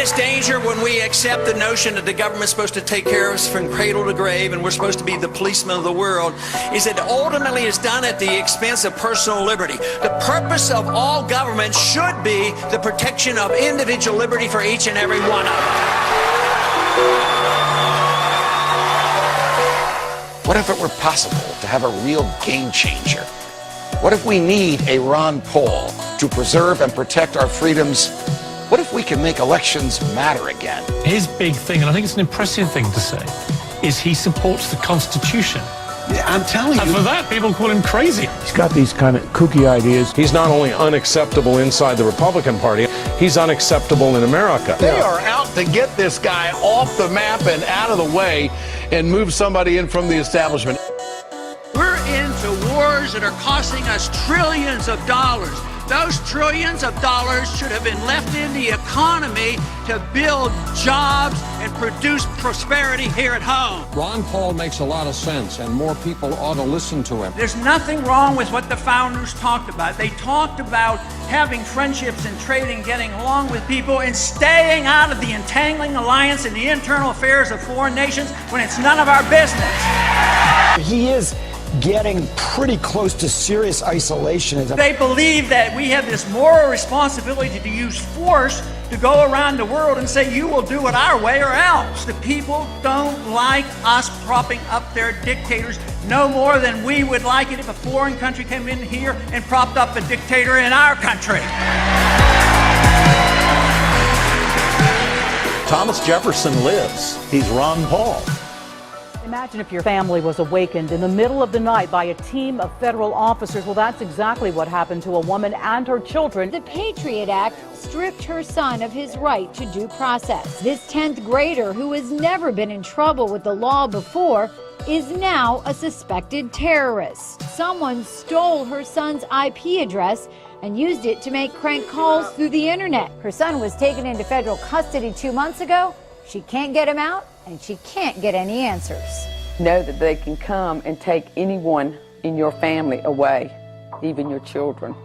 greatest danger when we accept the notion that the government's supposed to take care of us from cradle to grave and we're supposed to be the policemen of the world is that ultimately it's done at the expense of personal liberty. The purpose of all government should be the protection of individual liberty for each and every one of them. What if it were possible to have a real game changer? What if we need a Ron Paul to preserve and protect our freedoms? What if we can make elections matter again? His big thing, and I think it's an impressive thing to say, is he supports the Constitution. Yeah, I'm telling you. And for that, people call him crazy. He's got these kind of kooky ideas. He's not only unacceptable inside the Republican Party, he's unacceptable in America. They are out to get this guy off the map and out of the way and move somebody in from the establishment. We're into wars that are costing us trillions of dollars. Those trillions of dollars should have been left in the economy to build jobs and produce prosperity here at home. Ron Paul makes a lot of sense, and more people ought to listen to him. There's nothing wrong with what the founders talked about. They talked about having friendships and trading, getting along with people, and staying out of the entangling alliance in the internal affairs of foreign nations when it's none of our business. He is getting pretty close to serious isolation. They believe that we have this moral responsibility to use force to go around the world and say, you will do it our way or else. The people don't like us propping up their dictators no more than we would like it if a foreign country came in here and propped up a dictator in our country. Thomas Jefferson lives. He's Ron Paul. Imagine if your family was awakened in the middle of the night by a team of federal officers. Well, that's exactly what happened to a woman and her children. The Patriot Act stripped her son of his right to due process. This 10th grader, who has never been in trouble with the law before, is now a suspected terrorist. Someone stole her son's IP address and used it to make crank calls through the internet. Her son was taken into federal custody 2 months ago. She can't get him out, and she can't get any answers. Know that they can come and take anyone in your family away, even your children.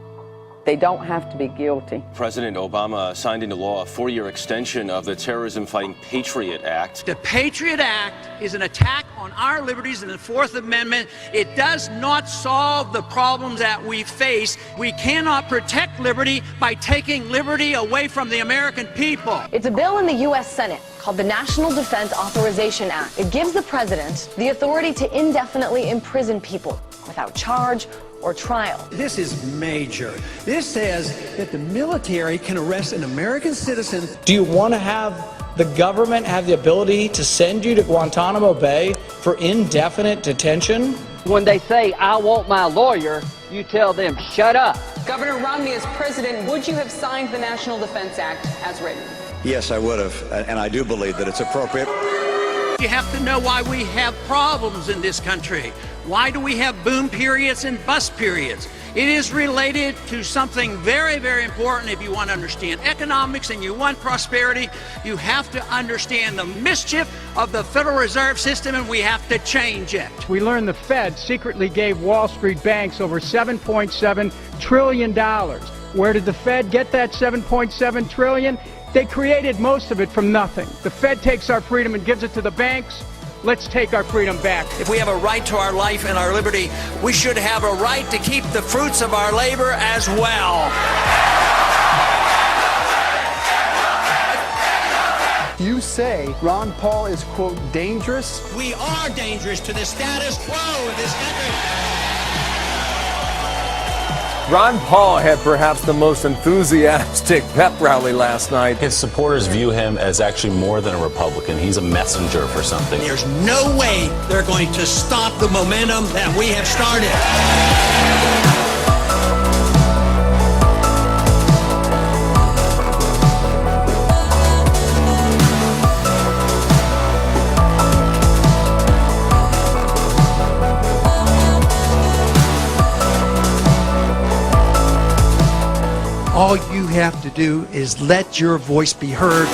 They don't have to be guilty. President Obama signed into law a 4-year extension of the terrorism-fighting Patriot Act. The Patriot Act is an attack on our liberties in the Fourth Amendment. It does not solve the problems that we face. We cannot protect liberty by taking liberty away from the American people. It's a bill in the U.S. Senate called the National Defense Authorization Act. It gives the president the authority to indefinitely imprison people without charge or trial. This is major. This says that the military can arrest an American citizen. Do you want to have the government have the ability to send you to Guantanamo Bay for indefinite detention? When they say, I want my lawyer, you tell them, shut up. Governor Romney, as president, would you have signed the National Defense Act as written? Yes, I would have, and I do believe that it's appropriate. You have to know why we have problems in this country. Why do we have boom periods and bust periods? It is related to something very, very important. If you want to understand economics and you want prosperity, you have to understand the mischief of the Federal Reserve System, and we have to change it. We learned the Fed secretly gave Wall Street banks over $7.7 trillion. Where did the Fed get that $7.7 trillion? They created most of it from nothing. The Fed takes our freedom and gives it to the banks. Let's take our freedom back. If we have a right to our life and our liberty, we should have a right to keep the fruits of our labor as well. You say Ron Paul is, quote, dangerous? We are dangerous to the status quo of this country. Ron Paul had perhaps the most enthusiastic pep rally last night. His supporters view him as actually more than a Republican. He's a messenger for something. There's no way they're going to stop the momentum that we have started. All you have to do is let your voice be heard.